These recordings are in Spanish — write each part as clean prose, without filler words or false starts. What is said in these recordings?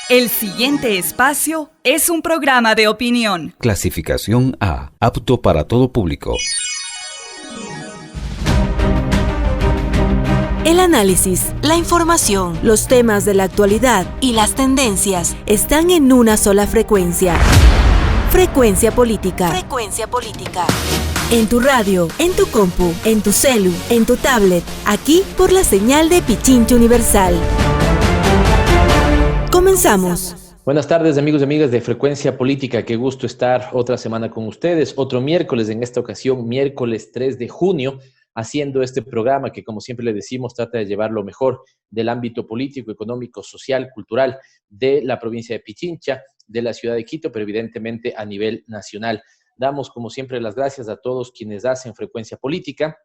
El siguiente espacio es un programa de opinión. Clasificación A, apto para todo público. El análisis, la información, los temas de la actualidad y las tendencias están en una sola frecuencia. Frecuencia Política. Frecuencia Política. En tu radio, en tu compu, en tu celu, en tu tablet, aquí por la señal de Pichincha Universal. Comenzamos. Buenas tardes, amigos y amigas de Frecuencia Política. Qué gusto estar otra semana con ustedes. Otro miércoles, en esta ocasión, miércoles 3 de junio, haciendo este programa que, como siempre le decimos, trata de llevar lo mejor del ámbito político, económico, social, cultural de la provincia de Pichincha, de la ciudad de Quito, pero evidentemente a nivel nacional. Damos, como siempre, las gracias a todos quienes hacen Frecuencia Política,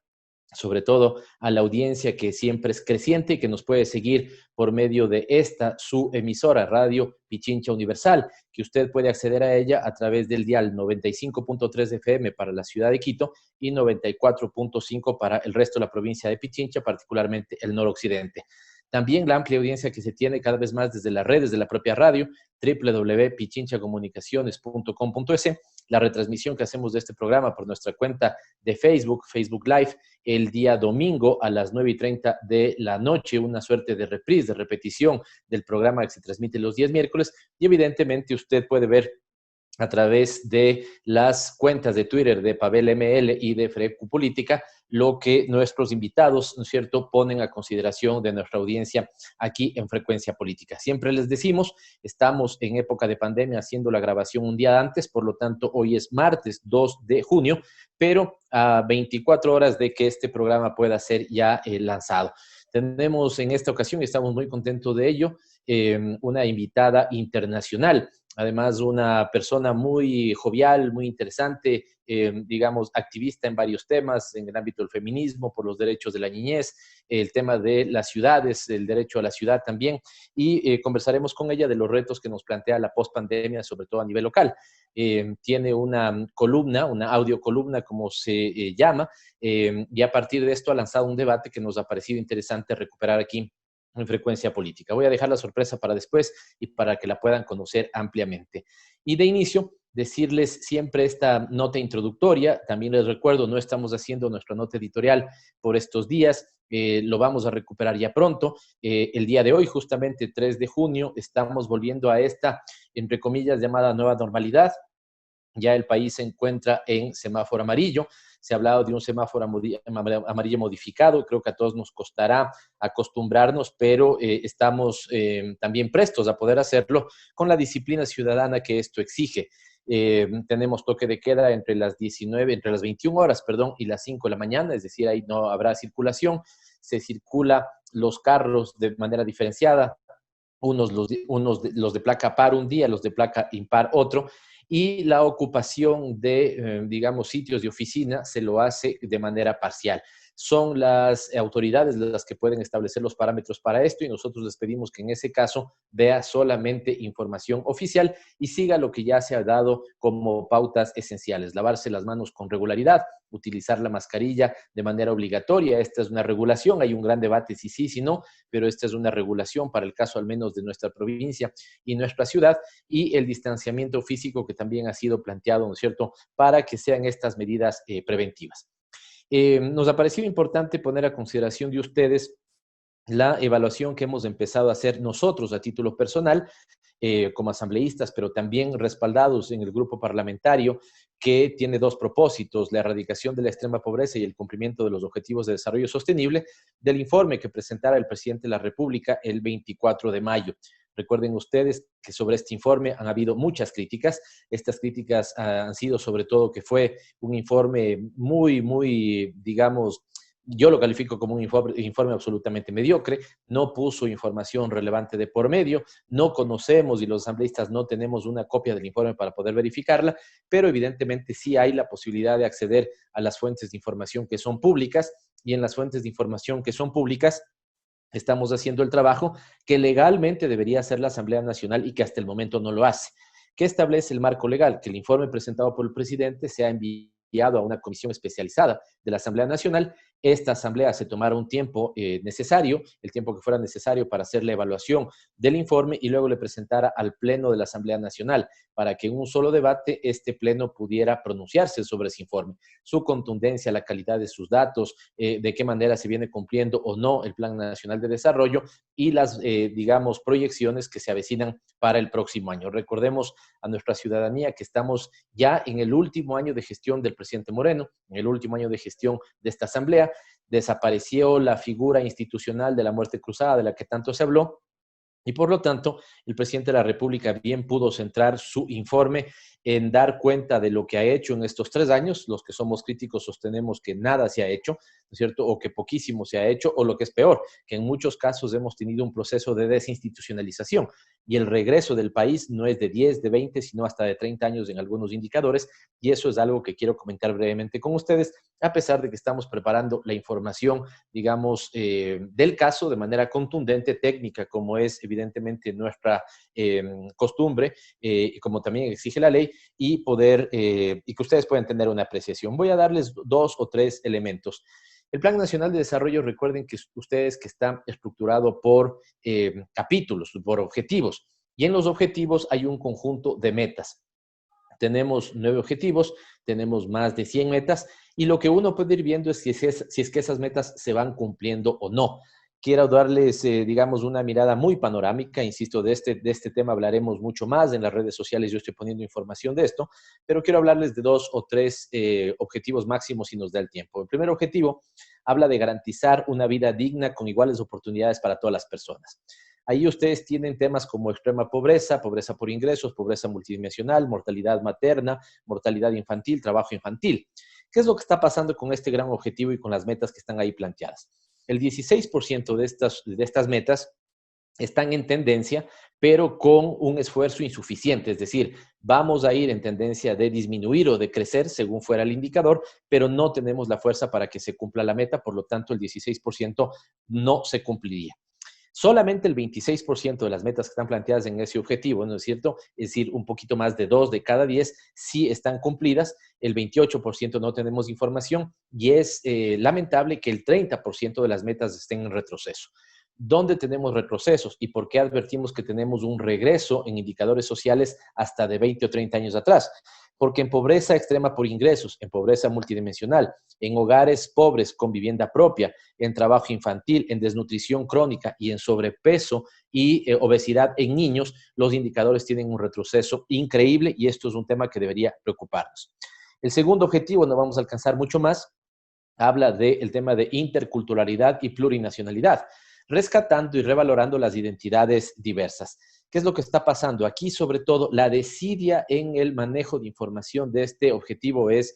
sobre todo a la audiencia que siempre es creciente y que nos puede seguir por medio de esta, su emisora, Radio Pichincha Universal, que usted puede acceder a ella a través del dial 95.3 FM para la ciudad de Quito y 94.5 para el resto de la provincia de Pichincha, particularmente el noroccidente. También la amplia audiencia que se tiene cada vez más desde las redes de la propia radio, www.pichinchacomunicaciones.com.es, la retransmisión que hacemos de este programa por nuestra cuenta de Facebook, Facebook Live, el día domingo a las 9:30 de la noche, una suerte de reprise, de repetición del programa que se transmite los días miércoles, y evidentemente usted puede ver a través de las cuentas de Twitter de Pavel ML y de Frecu Política, lo que nuestros invitados, ¿no es cierto?, ponen a consideración de nuestra audiencia aquí en Frecuencia Política. Siempre les decimos, estamos en época de pandemia haciendo la grabación un día antes, por lo tanto, hoy es martes 2 de junio, pero a 24 horas de que este programa pueda ser ya lanzado. Tenemos en esta ocasión, y estamos muy contentos de ello, una invitada internacional. Además, una persona muy jovial, muy interesante, digamos, activista en varios temas, en el ámbito del feminismo, por los derechos de la niñez, el tema de las ciudades, el derecho a la ciudad también, y conversaremos con ella de los retos que nos plantea la pospandemia, sobre todo a nivel local. Tiene una columna, una audiocolumna, como se llama, y a partir de esto ha lanzado un debate que nos ha parecido interesante recuperar aquí en Frecuencia Política. Voy a dejar la sorpresa para después y para que la puedan conocer ampliamente. Y de inicio, decirles siempre esta nota introductoria. También les recuerdo, no estamos haciendo nuestra nota editorial por estos días. Lo vamos a recuperar ya pronto. El día de hoy, justamente 3 de junio, estamos volviendo a esta, entre comillas, llamada nueva normalidad. Ya el país se encuentra en semáforo amarillo. Se ha hablado de un semáforo amarillo modificado. Creo que a todos nos costará acostumbrarnos, pero estamos también prestos a poder hacerlo con la disciplina ciudadana que esto exige. Tenemos toque de queda entre las 21 horas, y las 5 de la mañana, es decir, ahí no habrá circulación. Se circula los carros de manera diferenciada, los de placa par un día, los de placa impar otro, y la ocupación de, digamos, sitios de oficina se lo hace de manera parcial. Son las autoridades las que pueden establecer los parámetros para esto y nosotros les pedimos que en ese caso vea solamente información oficial y siga lo que ya se ha dado como pautas esenciales: lavarse las manos con regularidad, utilizar la mascarilla de manera obligatoria. Esta es una regulación, hay un gran debate si sí, si no, pero esta es una regulación para el caso al menos de nuestra provincia y nuestra ciudad, y el distanciamiento físico que también ha sido planteado, ¿no es cierto?, para que sean estas medidas preventivas. Nos ha parecido importante poner a consideración de ustedes la evaluación que hemos empezado a hacer nosotros a título personal, como asambleístas, pero también respaldados en el grupo parlamentario, que tiene dos propósitos: la erradicación de la extrema pobreza y el cumplimiento de los objetivos de desarrollo sostenible, del informe que presentara el presidente de la República el 24 de mayo. Recuerden ustedes que sobre este informe han habido muchas críticas. Estas críticas han sido sobre todo que fue un informe muy, digamos, yo lo califico como un informe absolutamente mediocre. No puso información relevante de por medio, no conocemos y los asambleístas no tenemos una copia del informe para poder verificarla, pero evidentemente sí hay la posibilidad de acceder a las fuentes de información que son públicas, y en las fuentes de información que son públicas estamos haciendo el trabajo que legalmente debería hacer la Asamblea Nacional y que hasta el momento no lo hace. ¿Qué establece el marco legal? Que el informe presentado por el presidente sea enviado a una comisión especializada de la Asamblea Nacional esta asamblea se tomara un tiempo necesario, el tiempo que fuera necesario para hacer la evaluación del informe y luego le presentara al Pleno de la Asamblea Nacional para que en un solo debate este Pleno pudiera pronunciarse sobre ese informe, su contundencia, la calidad de sus datos, de qué manera se viene cumpliendo o no el Plan Nacional de Desarrollo y las, digamos, proyecciones que se avecinan para el próximo año. Recordemos a nuestra ciudadanía que estamos ya en el último año de gestión del presidente Moreno, en el último año de gestión de esta asamblea. Desapareció la figura institucional de la muerte cruzada de la que tanto se habló y por lo tanto el presidente de la República bien pudo centrar su informe en dar cuenta de lo que ha hecho en estos 3 años. Los que somos críticos sostenemos que nada se ha hecho, ¿no es cierto? O que poquísimo se ha hecho, o lo que es peor, que en muchos casos hemos tenido un proceso de desinstitucionalización y el regreso del país no es de 10, de 20, sino hasta de 30 años en algunos indicadores, y eso es algo que quiero comentar brevemente con ustedes, a pesar de que estamos preparando la información, digamos, del caso de manera contundente, técnica, como es evidentemente nuestra costumbre, y como también exige la ley, y poder, y que ustedes puedan tener una apreciación. Voy a darles 2 o 3 elementos. El Plan Nacional de Desarrollo, recuerden que ustedes que está estructurado por capítulos, por objetivos, y en los objetivos hay un conjunto de metas. Tenemos 9 objetivos, tenemos más de 100 metas, y lo que uno puede ir viendo es si es que esas metas se van cumpliendo o no. Quiero darles, digamos, una mirada muy panorámica. Insisto, de este tema hablaremos mucho más en las redes sociales. Yo estoy poniendo información de esto, pero quiero hablarles de 2 o 3 objetivos máximos si nos da el tiempo. El primer objetivo habla de garantizar una vida digna con iguales oportunidades para todas las personas. Ahí ustedes tienen temas como extrema pobreza, pobreza por ingresos, pobreza multidimensional, mortalidad materna, mortalidad infantil, trabajo infantil. ¿Qué es lo que está pasando con este gran objetivo y con las metas que están ahí planteadas? El 16% de estas metas están en tendencia, pero con un esfuerzo insuficiente. Es decir, vamos a ir en tendencia de disminuir o de crecer según fuera el indicador, pero no tenemos la fuerza para que se cumpla la meta, por lo tanto el 16% no se cumpliría. Solamente el 26% de las metas que están planteadas en ese objetivo, ¿no es cierto? Es decir, un poquito más de 2 de cada 10 sí están cumplidas, el 28% no tenemos información y es lamentable que el 30% de las metas estén en retroceso. ¿Dónde tenemos retrocesos y por qué advertimos que tenemos un regreso en indicadores sociales hasta de 20 o 30 años atrás? Porque en pobreza extrema por ingresos, en pobreza multidimensional, en hogares pobres con vivienda propia, en trabajo infantil, en desnutrición crónica y en sobrepeso y obesidad en niños, los indicadores tienen un retroceso increíble y esto es un tema que debería preocuparnos. El segundo objetivo, no vamos a alcanzar mucho más, habla del tema de interculturalidad y plurinacionalidad, rescatando y revalorando las identidades diversas. ¿Qué es lo que está pasando? Aquí, sobre todo, la desidia en el manejo de información de este objetivo es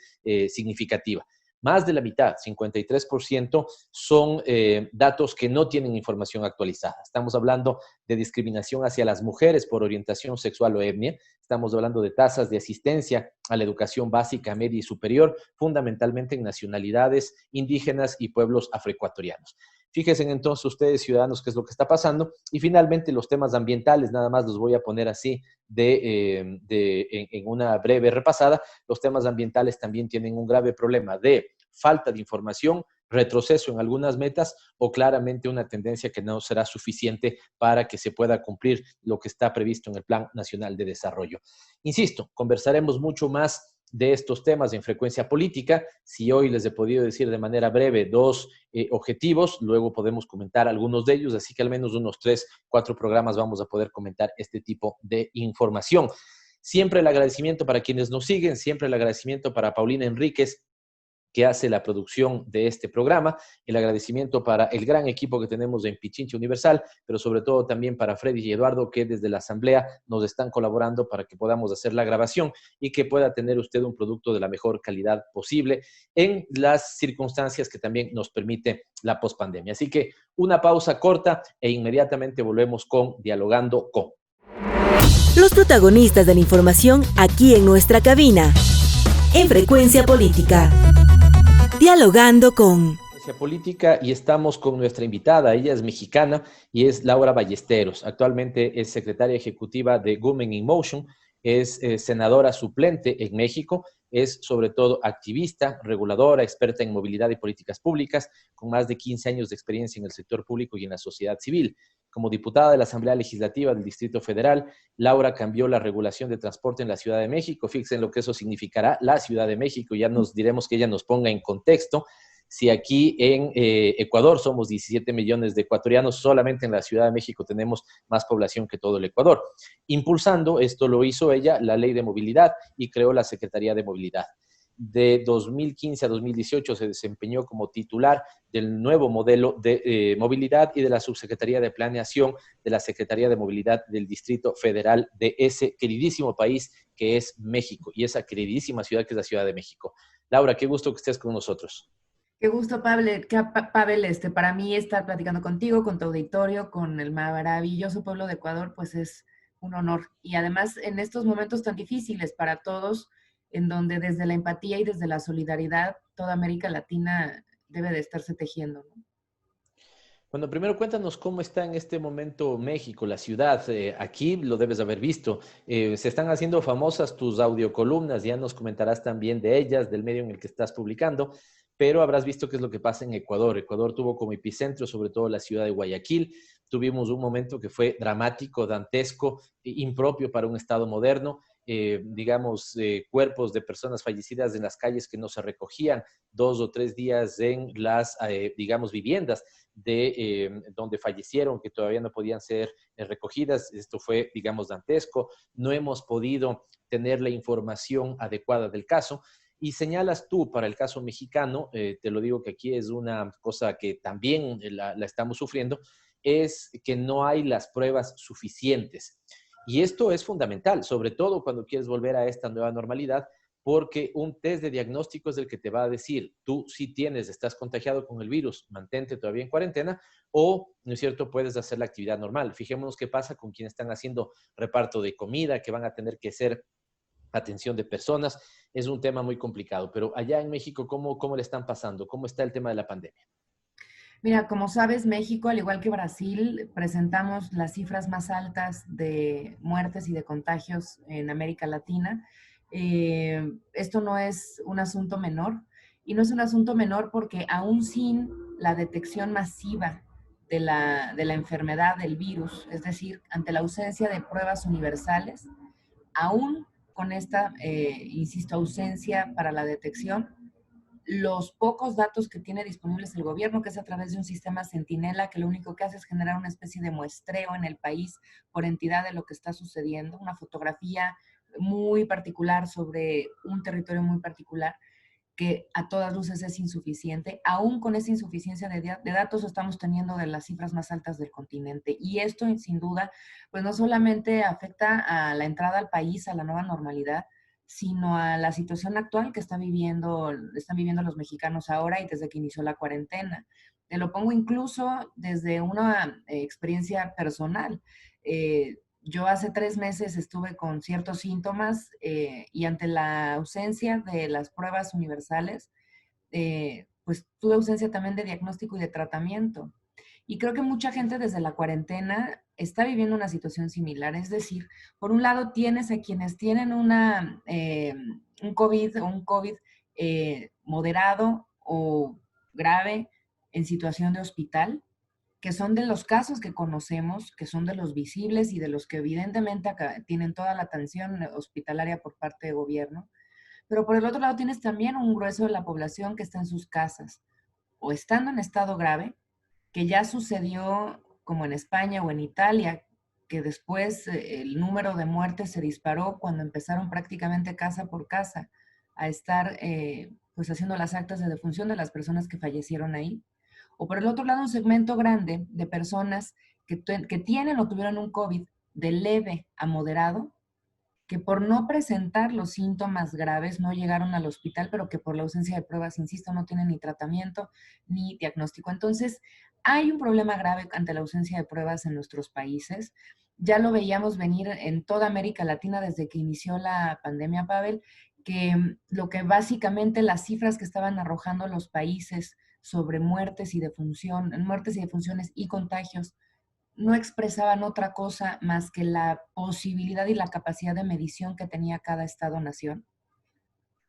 significativa. Más de la mitad, 53%, son datos que no tienen información actualizada. Estamos hablando de discriminación hacia las mujeres por orientación sexual o etnia. Estamos hablando de tasas de asistencia a la educación básica, media y superior, fundamentalmente en nacionalidades indígenas y pueblos afroecuatorianos. Fíjense entonces ustedes, ciudadanos, qué es lo que está pasando. Y finalmente los temas ambientales, nada más los voy a poner así en una breve repasada. Los temas ambientales también tienen un grave problema de falta de información, retroceso en algunas metas o claramente una tendencia que no será suficiente para que se pueda cumplir lo que está previsto en el Plan Nacional de Desarrollo. Insisto, conversaremos mucho más de estos temas en Frecuencia Política. Si hoy les he podido decir de manera breve 2 objetivos, luego podemos comentar algunos de ellos, así que al menos unos 3, 4 programas vamos a poder comentar este tipo de información. Siempre el agradecimiento para quienes nos siguen, siempre el agradecimiento para Paulina Enríquez, que hace la producción de este programa, el agradecimiento para el gran equipo que tenemos en Pichincha Universal, pero sobre todo también para Freddy y Eduardo, que desde la Asamblea nos están colaborando para que podamos hacer la grabación y que pueda tener usted un producto de la mejor calidad posible en las circunstancias que también nos permite la pospandemia. Así que una pausa corta e inmediatamente volvemos con Dialogando con. Los protagonistas de la información aquí en nuestra cabina, en Frecuencia Política. Dialogando con Política y estamos con nuestra invitada. Ella es mexicana y es Laura Ballesteros. Actualmente es secretaria ejecutiva de Women in Motion. es senadora suplente en México, es sobre todo activista, reguladora, experta en movilidad y políticas públicas, con más de 15 años de experiencia en el sector público y en la sociedad civil. Como diputada de la Asamblea Legislativa del Distrito Federal, Laura cambió la regulación de transporte en la Ciudad de México. Fíjense lo que eso significará, la Ciudad de México. Ya nos diremos que ella nos ponga en contexto. Si aquí en Ecuador somos 17 millones de ecuatorianos, solamente en la Ciudad de México tenemos más población que todo el Ecuador. Impulsando, esto lo hizo ella, la Ley de Movilidad y creó la Secretaría de Movilidad. De 2015 a 2018 se desempeñó como titular del nuevo modelo de movilidad y de la Subsecretaría de Planeación de la Secretaría de Movilidad del Distrito Federal de ese queridísimo país que es México y esa queridísima ciudad que es la Ciudad de México. Laura, qué gusto que estés con nosotros. Qué gusto, Pavel, para mí estar platicando contigo, con tu auditorio, con el maravilloso pueblo de Ecuador, pues es un honor. Y además, en estos momentos tan difíciles para todos, en donde desde la empatía y desde la solidaridad, toda América Latina debe de estarse tejiendo, ¿no? Bueno, primero cuéntanos cómo está en este momento México, la ciudad. Aquí lo debes haber visto. Se están haciendo famosas tus audiocolumnas, ya nos comentarás también de ellas, del medio en el que estás publicando, pero habrás visto qué es lo que pasa en Ecuador. Ecuador tuvo como epicentro sobre todo la ciudad de Guayaquil. Tuvimos un momento que fue dramático, dantesco, impropio para un Estado moderno. Cuerpos de personas fallecidas en las calles que no se recogían 2 o 3 días en las, viviendas donde fallecieron, que todavía no podían ser recogidas. Esto fue, dantesco. No hemos podido tener la información adecuada del caso. Y señalas tú para el caso mexicano, te lo digo que aquí es una cosa que también la estamos sufriendo, es que no hay las pruebas suficientes. Y esto es fundamental, sobre todo cuando quieres volver a esta nueva normalidad, porque un test de diagnóstico es el que te va a decir, tú sí estás contagiado con el virus, mantente todavía en cuarentena, o, ¿no es cierto?, puedes hacer la actividad normal. Fijémonos qué pasa con quienes están haciendo reparto de comida, que van a tener que hacer atención de personas. Es un tema muy complicado, pero allá en México, ¿cómo le están pasando? ¿Cómo está el tema de la pandemia? Mira, como sabes, México, al igual que Brasil, presentamos las cifras más altas de muertes y de contagios en América Latina. Esto no es un asunto menor, y no es un asunto menor porque aún sin la detección masiva de la enfermedad, del virus, es decir, ante la ausencia de pruebas universales, aún con esta, insisto, ausencia para la detección, los pocos datos que tiene disponibles el gobierno, que es a través de un sistema centinela, que lo único que hace es generar una especie de muestreo en el país por entidad de lo que está sucediendo, una fotografía muy particular sobre un territorio muy particular, que a todas luces es insuficiente. Aún con esa insuficiencia de datos estamos teniendo de las cifras más altas del continente. Y esto, sin duda, pues no solamente afecta a la entrada al país, a la nueva normalidad, sino a la situación actual que están viviendo los mexicanos ahora y desde que inició la cuarentena. Te lo pongo incluso desde una experiencia personal. Yo hace 3 meses estuve con ciertos síntomas y ante la ausencia de las pruebas universales, pues tuve ausencia también de diagnóstico y de tratamiento. Y creo que mucha gente desde la cuarentena está viviendo una situación similar. Es decir, por un lado tienes a quienes tienen un COVID moderado o grave en situación de hospital, que son de los casos que conocemos, que son de los visibles y de los que evidentemente acá tienen toda la atención hospitalaria por parte del gobierno. Pero por el otro lado tienes también un grueso de la población que está en sus casas o estando en estado grave, que ya sucedió como en España o en Italia, que después el número de muertes se disparó cuando empezaron prácticamente casa por casa a estar pues haciendo las actas de defunción de las personas que fallecieron ahí. O por el otro lado, un segmento grande de personas que tienen o tuvieron un COVID de leve a moderado, que por no presentar los síntomas graves no llegaron al hospital, pero que por la ausencia de pruebas, insisto, no tienen ni tratamiento ni diagnóstico. Entonces, hay un problema grave ante la ausencia de pruebas en nuestros países. Ya lo veíamos venir en toda América Latina desde que inició la pandemia, Pavel, que lo que básicamente las cifras que estaban arrojando los países sobre muertes y defunciones y contagios no expresaban otra cosa más que la posibilidad y la capacidad de medición que tenía cada estado-nación.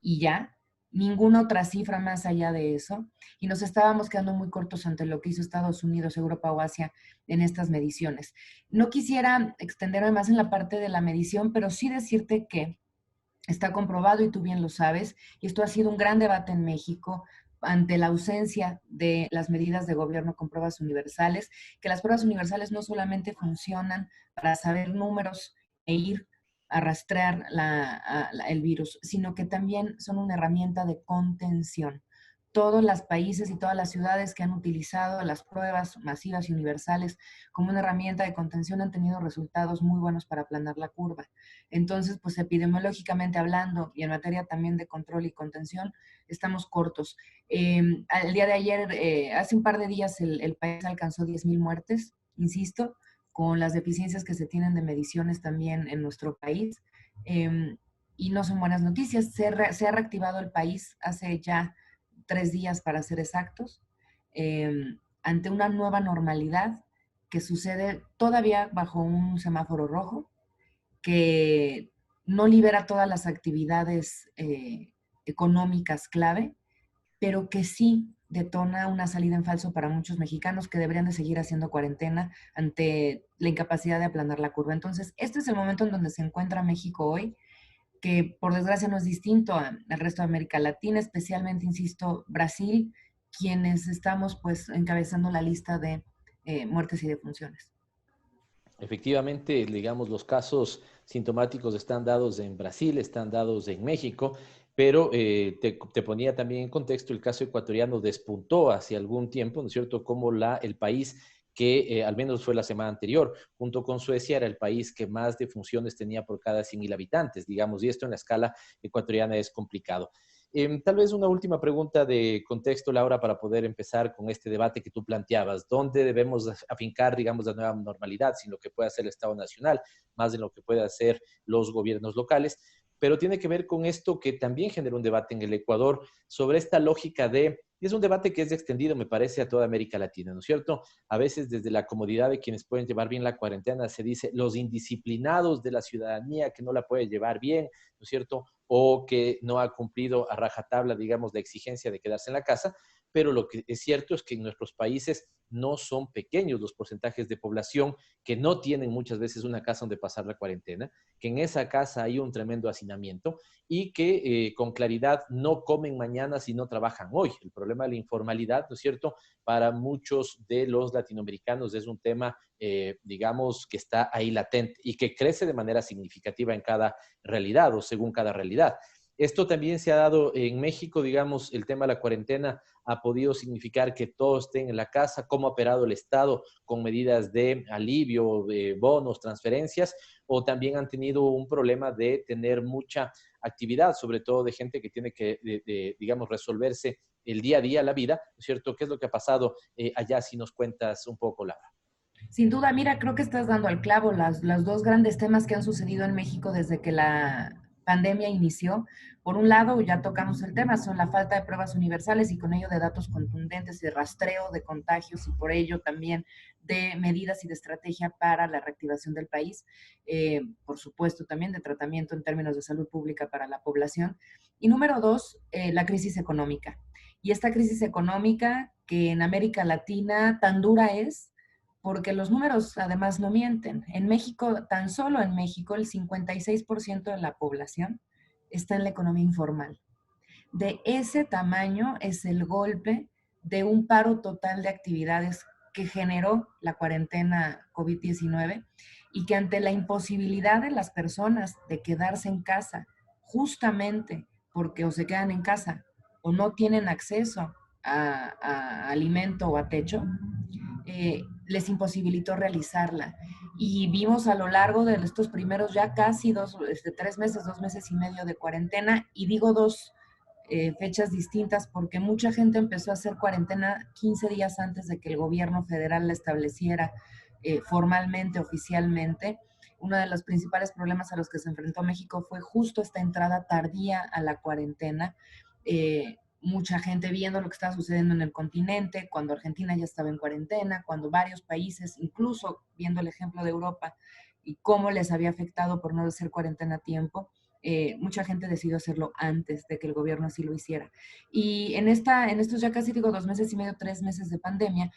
Y ya, ninguna otra cifra más allá de eso. Y nos estábamos quedando muy cortos ante lo que hizo Estados Unidos, Europa o Asia en estas mediciones. No quisiera extenderme más en la parte de la medición, pero sí decirte que está comprobado, y tú bien lo sabes, y esto ha sido un gran debate en México ante la ausencia de las medidas de gobierno con pruebas universales, que las pruebas universales no solamente funcionan para saber números e ir a rastrear el virus, sino que también son una herramienta de contención. Todos los países y todas las ciudades que han utilizado las pruebas masivas y universales como una herramienta de contención han tenido resultados muy buenos para aplanar la curva. Entonces, pues epidemiológicamente hablando y en materia también de control y contención, estamos cortos. El día de ayer, hace un par de días, el país alcanzó 10,000 muertes, insisto, con las deficiencias que se tienen de mediciones también en nuestro país. Y no son buenas noticias. Se ha reactivado el país hace ya 3 días, para ser exactos, ante una nueva normalidad que sucede todavía bajo un semáforo rojo, que no libera todas las actividades económicas clave, pero que sí detona una salida en falso para muchos mexicanos que deberían de seguir haciendo cuarentena ante la incapacidad de aplanar la curva. Entonces, este es el momento en donde se encuentra México hoy, que por desgracia no es distinto al resto de América Latina, especialmente, insisto, Brasil, quienes estamos pues encabezando la lista de muertes y defunciones. Efectivamente, digamos, los casos sintomáticos están dados en Brasil, están dados en México, pero te ponía también en contexto el caso ecuatoriano despuntó hace algún tiempo, ¿no es cierto?, como el país que al menos fue la semana anterior, junto con Suecia, era el país que más defunciones tenía por cada 100,000 habitantes, digamos, y esto en la escala ecuatoriana es complicado. Tal vez una última pregunta de contexto, Laura, para poder empezar con este debate que tú planteabas. ¿Dónde debemos afincar, digamos, la nueva normalidad, sin lo que puede hacer el Estado Nacional, más de lo que puede hacer los gobiernos locales? Pero tiene que ver con esto que también generó un debate en el Ecuador sobre esta lógica y es un debate que es extendido, me parece, a toda América Latina, ¿no es cierto? A veces desde la comodidad de quienes pueden llevar bien la cuarentena se dice los indisciplinados de la ciudadanía que no la puede llevar bien, ¿no es cierto? O que no ha cumplido a rajatabla, digamos, la exigencia de quedarse en la casa, pero lo que es cierto es que en nuestros países no son pequeños los porcentajes de población que no tienen muchas veces una casa donde pasar la cuarentena, que en esa casa hay un tremendo hacinamiento y que con claridad no comen mañana si no trabajan hoy. El problema de la informalidad, ¿no es cierto?, para muchos de los latinoamericanos es un tema, digamos, que está ahí latente y que crece de manera significativa en cada realidad o según cada realidad. Esto también se ha dado en México, digamos, el tema de la cuarentena ha podido significar que todos estén en la casa, cómo ha operado el Estado con medidas de alivio, de bonos, transferencias, o también han tenido un problema de tener mucha actividad, sobre todo de gente que tiene que, digamos, resolverse el día a día, la vida, ¿no es cierto? ¿Qué es lo que ha pasado allá? Si nos cuentas un poco, Laura. Sin duda, mira, creo que estás dando al clavo los dos grandes temas que han sucedido en México desde que la pandemia inició. Por un lado, ya tocamos el tema, son la falta de pruebas universales y con ello de datos contundentes de rastreo de contagios y por ello también de medidas y de estrategia para la reactivación del país. Por supuesto, también de tratamiento en términos de salud pública para la población. Y número dos, la crisis económica. Y esta crisis económica que en América Latina tan dura es, porque los números además no mienten. En México, tan solo en México, el 56% de la población está en la economía informal. De ese tamaño es el golpe de un paro total de actividades que generó la cuarentena COVID-19 y que ante la imposibilidad de las personas de quedarse en casa, justamente porque o se quedan en casa o no tienen acceso a alimento o a techo, les imposibilitó realizarla. Y vimos a lo largo de estos primeros ya casi 3 meses, 2 meses y medio de cuarentena, y digo fechas distintas porque mucha gente empezó a hacer cuarentena 15 días antes de que el gobierno federal la estableciera formalmente, oficialmente. Uno de los principales problemas a los que se enfrentó México fue justo esta entrada tardía a la cuarentena, mucha gente viendo lo que estaba sucediendo en el continente, cuando Argentina ya estaba en cuarentena, cuando varios países, incluso viendo el ejemplo de Europa y cómo les había afectado por no hacer cuarentena a tiempo, mucha gente decidió hacerlo antes de que el gobierno así lo hiciera. Y en estos ya casi digo 2 meses y medio, 3 meses de pandemia,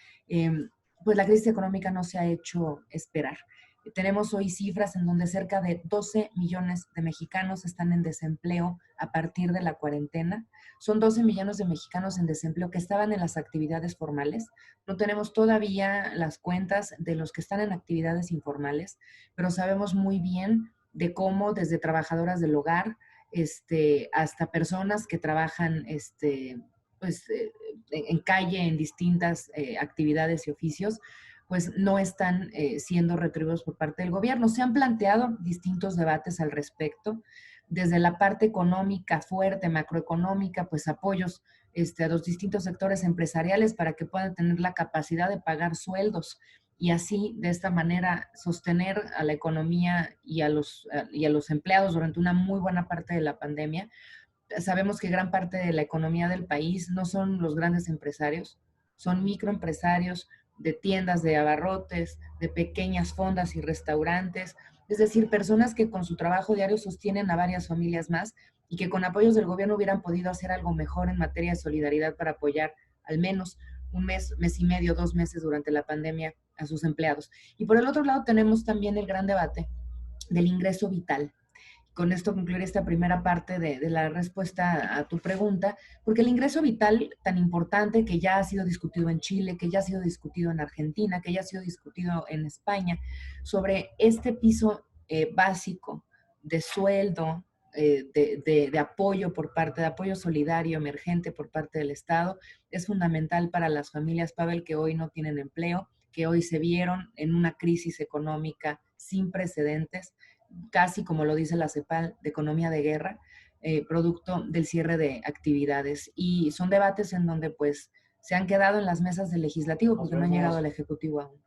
pues la crisis económica no se ha hecho esperar. Tenemos hoy cifras en donde cerca de 12 millones de mexicanos están en desempleo a partir de la cuarentena. Son 12 millones de mexicanos en desempleo que estaban en las actividades formales. No tenemos todavía las cuentas de los que están en actividades informales, pero sabemos muy bien de cómo desde trabajadoras del hogar hasta personas que trabajan en calle, en distintas actividades y oficios, pues no están siendo retribuidos por parte del gobierno. Se han planteado distintos debates al respecto, desde la parte económica fuerte, macroeconómica, pues apoyos a los distintos sectores empresariales para que puedan tener la capacidad de pagar sueldos y así, de esta manera, sostener a la economía y a los empleados durante una muy buena parte de la pandemia. Sabemos que gran parte de la economía del país no son los grandes empresarios, son microempresarios de tiendas de abarrotes, de pequeñas fondas y restaurantes, es decir, personas que con su trabajo diario sostienen a varias familias más y que con apoyos del gobierno hubieran podido hacer algo mejor en materia de solidaridad para apoyar al menos un mes, mes y medio, 2 meses durante la pandemia a sus empleados. Y por el otro lado tenemos también el gran debate del ingreso vital. Con esto concluir esta primera parte de la respuesta a tu pregunta, porque el ingreso vital tan importante que ya ha sido discutido en Chile, que ya ha sido discutido en Argentina, que ya ha sido discutido en España, sobre este piso básico de sueldo, de apoyo por parte, de apoyo solidario, emergente por parte del Estado, es fundamental para las familias, Pavel, que hoy no tienen empleo, que hoy se vieron en una crisis económica sin precedentes, casi como lo dice la CEPAL, de economía de guerra, producto del cierre de actividades. Y son debates en donde pues se han quedado en las mesas del legislativo porque no han llegado al ejecutivo aún.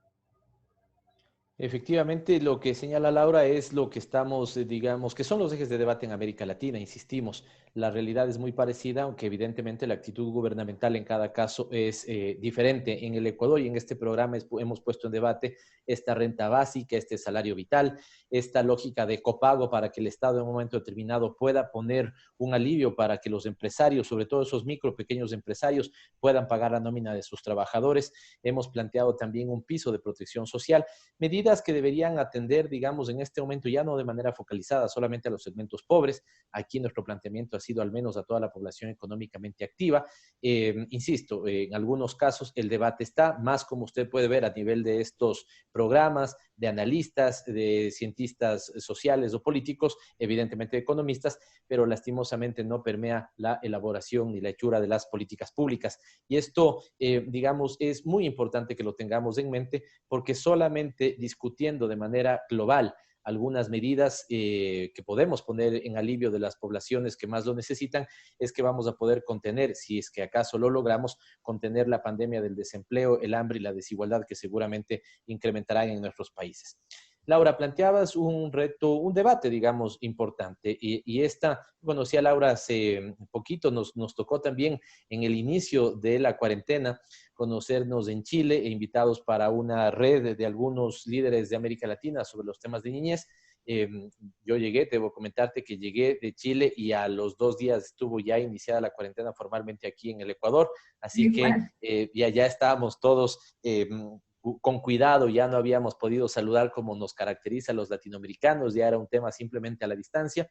Efectivamente, lo que señala Laura es lo que estamos, digamos, que son los ejes de debate en América Latina, insistimos. La realidad es muy parecida, aunque evidentemente la actitud gubernamental en cada caso es diferente. En el Ecuador y en este programa hemos puesto en debate esta renta básica, este salario vital, esta lógica de copago para que el Estado en un momento determinado pueda poner un alivio para que los empresarios, sobre todo esos micro, pequeños empresarios, puedan pagar la nómina de sus trabajadores. Hemos planteado también un piso de protección social, medidas que deberían atender, digamos, en este momento ya no de manera focalizada solamente a los segmentos pobres. Aquí nuestro planteamiento ha sido al menos a toda la población económicamente activa. Insisto, en algunos casos el debate está más, como usted puede ver, a nivel de estos programas, de analistas, de cientistas sociales o políticos, evidentemente de economistas, pero lastimosamente no permea la elaboración ni la hechura de las políticas públicas. Y esto, digamos, es muy importante que lo tengamos en mente porque solamente discutiendo de manera global algunas medidas que podemos poner en alivio de las poblaciones que más lo necesitan, es que vamos a poder contener, si es que acaso lo logramos, contener la pandemia del desempleo, el hambre y la desigualdad que seguramente incrementarán en nuestros países. Laura, planteabas un reto, un debate, digamos, importante. Y esta, conocí a Laura hace poquito, nos tocó también en el inicio de la cuarentena conocernos en Chile e invitados para una red de algunos líderes de América Latina sobre los temas de niñez. Yo llegué, debo comentarte que llegué de Chile y a los 2 días estuvo ya iniciada la cuarentena formalmente aquí en el Ecuador. Así que ya estábamos todos con cuidado, ya no habíamos podido saludar como nos caracteriza a los latinoamericanos, ya era un tema simplemente a la distancia.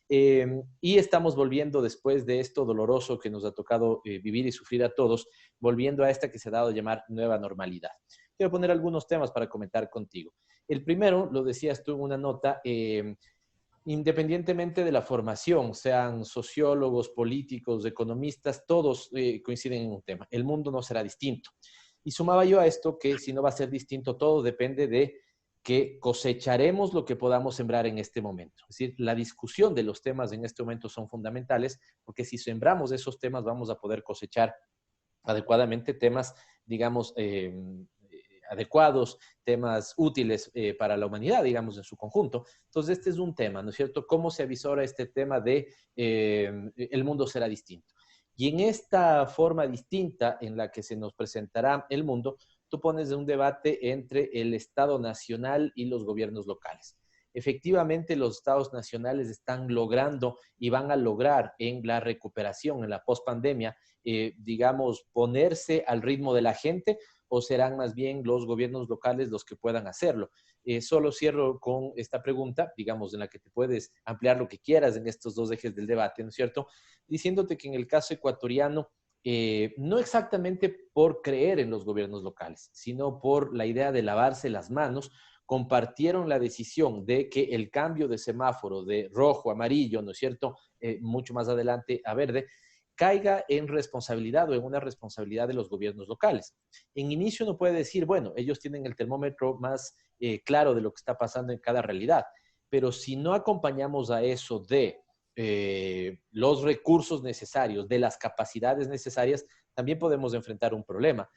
Y estamos volviendo después de esto doloroso que nos ha tocado vivir y sufrir a todos, volviendo a esta que se ha dado a llamar nueva normalidad. Quiero poner algunos temas para comentar contigo. El primero, lo decías tú en una nota, independientemente de la formación, sean sociólogos, políticos, economistas, todos coinciden en un tema: el mundo no será distinto. Y sumaba yo a esto que si no va a ser distinto, todo depende de que cosecharemos lo que podamos sembrar en este momento. Es decir, la discusión de los temas en este momento son fundamentales, porque si sembramos esos temas vamos a poder cosechar adecuadamente temas, digamos, adecuados, temas útiles para la humanidad, digamos, en su conjunto. Entonces, este es un tema, ¿no es cierto? ¿Cómo se avisora este tema de el mundo será distinto? Y en esta forma distinta en la que se nos presentará el mundo, tú pones un debate entre el Estado nacional y los gobiernos locales. Efectivamente, los estados nacionales están logrando y van a lograr en la recuperación, en la pospandemia, digamos, ponerse al ritmo de la gente, o serán más bien los gobiernos locales los que puedan hacerlo. Solo cierro con esta pregunta, digamos, en la que te puedes ampliar lo que quieras en estos dos ejes del debate, ¿no es cierto? Diciéndote que en el caso ecuatoriano, no exactamente por creer en los gobiernos locales, sino por la idea de lavarse las manos, compartieron la decisión de que el cambio de semáforo de rojo a amarillo, ¿no es cierto?, mucho más adelante a verde, caiga en responsabilidad o en una responsabilidad de los gobiernos locales. En inicio uno puede decir, bueno, ellos tienen el termómetro más claro de lo que está pasando en cada realidad, pero si no acompañamos a eso de los recursos necesarios, de las capacidades necesarias, también podemos enfrentar un problema.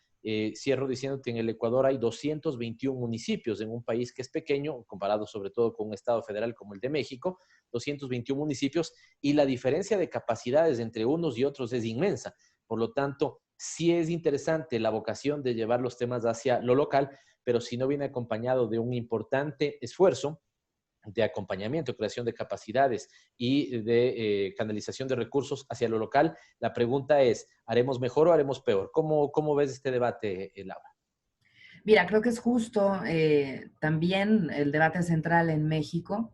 Cierro diciendo que en el Ecuador hay 221 municipios en un país que es pequeño, comparado sobre todo con un estado federal como el de México, 221 municipios, y la diferencia de capacidades entre unos y otros es inmensa. Por lo tanto, sí es interesante la vocación de llevar los temas hacia lo local, pero si no viene acompañado de un importante esfuerzo de acompañamiento, creación de capacidades y de canalización de recursos hacia lo local, la pregunta es, ¿haremos mejor o haremos peor? ¿Cómo ves este debate, Laura? Mira, creo que es justo también el debate central en México.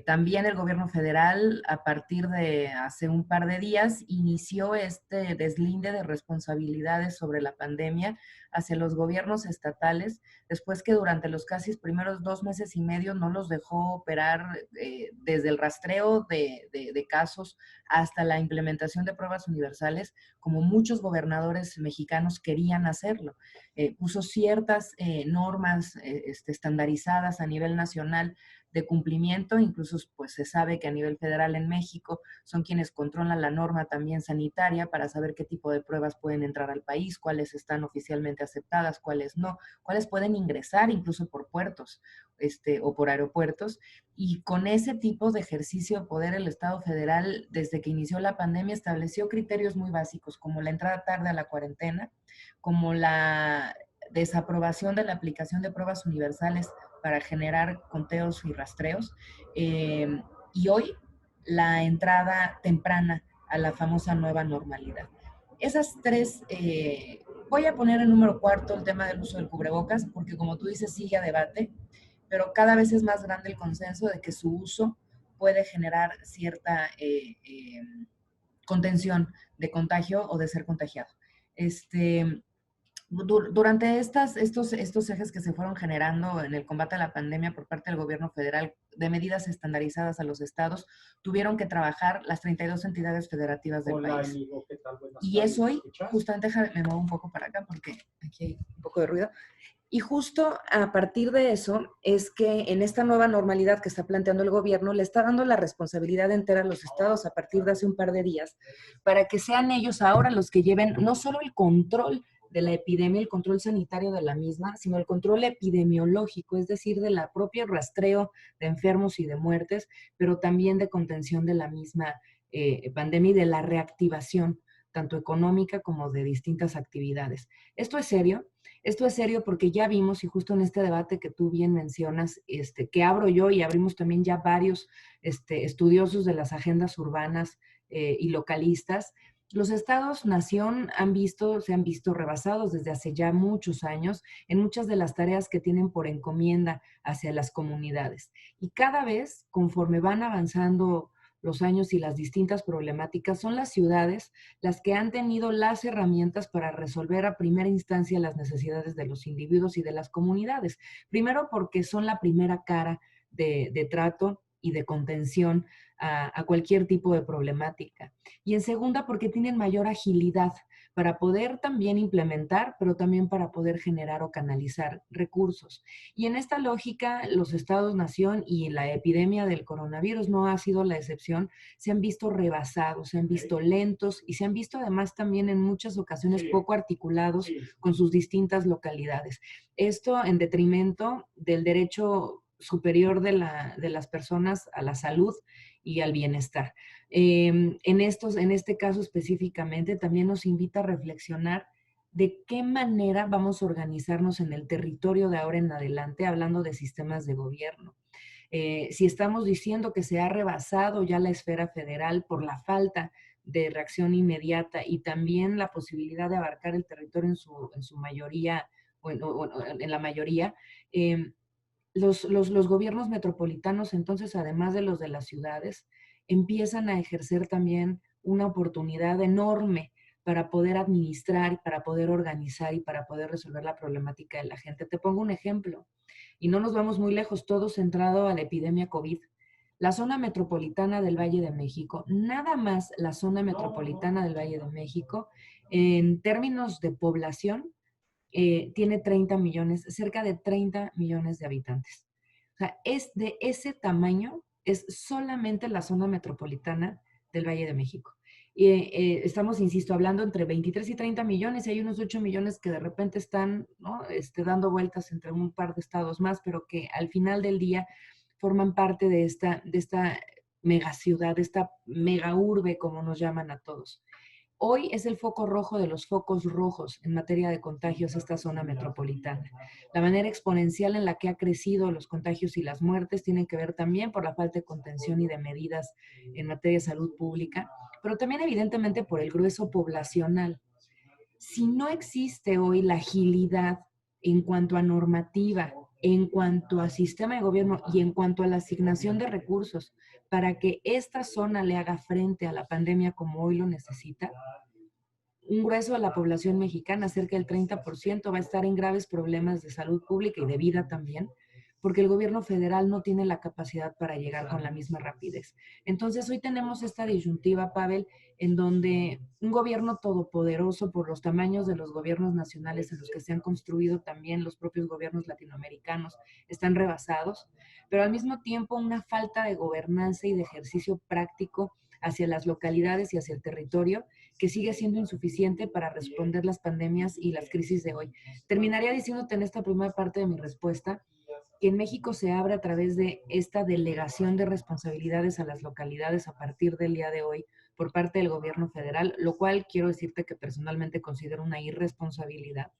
También el gobierno federal, a partir de hace un par de días, inició este deslinde de responsabilidades sobre la pandemia hacia los gobiernos estatales, después que durante los casi primeros 2 meses y medio no los dejó operar desde el rastreo de casos hasta la implementación de pruebas universales, como muchos gobernadores mexicanos querían hacerlo. Puso ciertas normas estandarizadas a nivel nacional de cumplimiento, incluso pues se sabe que a nivel federal en México son quienes controlan la norma también sanitaria para saber qué tipo de pruebas pueden entrar al país, cuáles están oficialmente aceptadas, cuáles no, cuáles pueden ingresar incluso por puertos o por aeropuertos. Y con ese tipo de ejercicio de poder, el Estado federal, desde que inició la pandemia, estableció criterios muy básicos, como la entrada tarde a la cuarentena, como la desaprobación de la aplicación de pruebas universales para generar conteos y rastreos, y hoy la entrada temprana a la famosa nueva normalidad. Esas tres, voy a poner en número cuarto el tema del uso del cubrebocas, porque como tú dices, sigue a debate, pero cada vez es más grande el consenso de que su uso puede generar cierta contención de contagio o de ser contagiado. Durante estos ejes que se fueron generando en el combate a la pandemia por parte del gobierno federal, de medidas estandarizadas a los estados, tuvieron que trabajar las 32 entidades federativas del país. Y es hoy, justamente, me muevo un poco para acá porque aquí hay un poco de ruido. Y justo a partir de eso es que en esta nueva normalidad que está planteando el gobierno, le está dando la responsabilidad entera a los estados a partir de hace un par de días, para que sean ellos ahora los que lleven no solo el control de la epidemia, el control sanitario de la misma, sino el control epidemiológico, es decir, de la propia rastreo de enfermos y de muertes, pero también de contención de la misma pandemia y de la reactivación, tanto económica como de distintas actividades. Esto es serio porque ya vimos, y justo en este debate que tú bien mencionas, que abro yo y abrimos también ya varios estudiosos de las agendas urbanas y localistas, los estados-nación se han visto rebasados desde hace ya muchos años en muchas de las tareas que tienen por encomienda hacia las comunidades. Y cada vez, conforme van avanzando los años y las distintas problemáticas, son las ciudades las que han tenido las herramientas para resolver a primera instancia las necesidades de los individuos y de las comunidades. Primero porque son la primera cara de trato y de contención a cualquier tipo de problemática. Y en segunda, porque tienen mayor agilidad para poder también implementar, pero también para poder generar o canalizar recursos. Y en esta lógica, los estados-nación y la epidemia del coronavirus no ha sido la excepción, se han visto rebasados, se han visto lentos y se han visto además también en muchas ocasiones poco articulados con sus distintas localidades. Esto en detrimento del derecho superior de las personas a la salud y al bienestar. En este caso específicamente también nos invita a reflexionar de qué manera vamos a organizarnos en el territorio de ahora en adelante, hablando de sistemas de gobierno. Si estamos diciendo que se ha rebasado ya la esfera federal por la falta de reacción inmediata y también la posibilidad de abarcar el territorio en su mayoría, o en la mayoría, los gobiernos metropolitanos, entonces, además de los de las ciudades, empiezan a ejercer también una oportunidad enorme para poder administrar, para poder organizar y para poder resolver la problemática de la gente. Te pongo un ejemplo, y no nos vamos muy lejos, todo centrado a la epidemia COVID. La zona metropolitana del Valle de México, nada más la zona metropolitana del Valle de México, en términos de población, tiene 30 millones, cerca de 30 millones de habitantes. O sea, es de ese tamaño, es solamente la zona metropolitana del Valle de México. Y estamos, insisto, hablando entre 23 y 30 millones, y hay unos 8 millones que de repente están, ¿no?, dando vueltas entre un par de estados más, pero que al final del día forman parte de esta megaciudad, de esta mega urbe, como nos llaman a todos. Hoy es el foco rojo de los focos rojos en materia de contagios esta zona metropolitana. La manera exponencial en la que ha crecido los contagios y las muertes tienen que ver también por la falta de contención y de medidas en materia de salud pública, pero también evidentemente por el grueso poblacional. Si no existe hoy la agilidad en cuanto a normativa, en cuanto a sistema de gobierno y en cuanto a la asignación de recursos para que esta zona le haga frente a la pandemia como hoy lo necesita, un grueso de la población mexicana, cerca del 30%, va a estar en graves problemas de salud pública y de vida también, porque el gobierno federal no tiene la capacidad para llegar con la misma rapidez. Entonces, hoy tenemos esta disyuntiva, Pavel, en donde un gobierno todopoderoso, por los tamaños de los gobiernos nacionales en los que se han construido también los propios gobiernos latinoamericanos, están rebasados, pero al mismo tiempo una falta de gobernanza y de ejercicio práctico hacia las localidades y hacia el territorio, que sigue siendo insuficiente para responder las pandemias y las crisis de hoy. Terminaría diciéndote en esta primera parte de mi respuesta que en México se abre a través de esta delegación de responsabilidades a las localidades a partir del día de hoy por parte del gobierno federal, lo cual quiero decirte que personalmente considero una irresponsabilidad,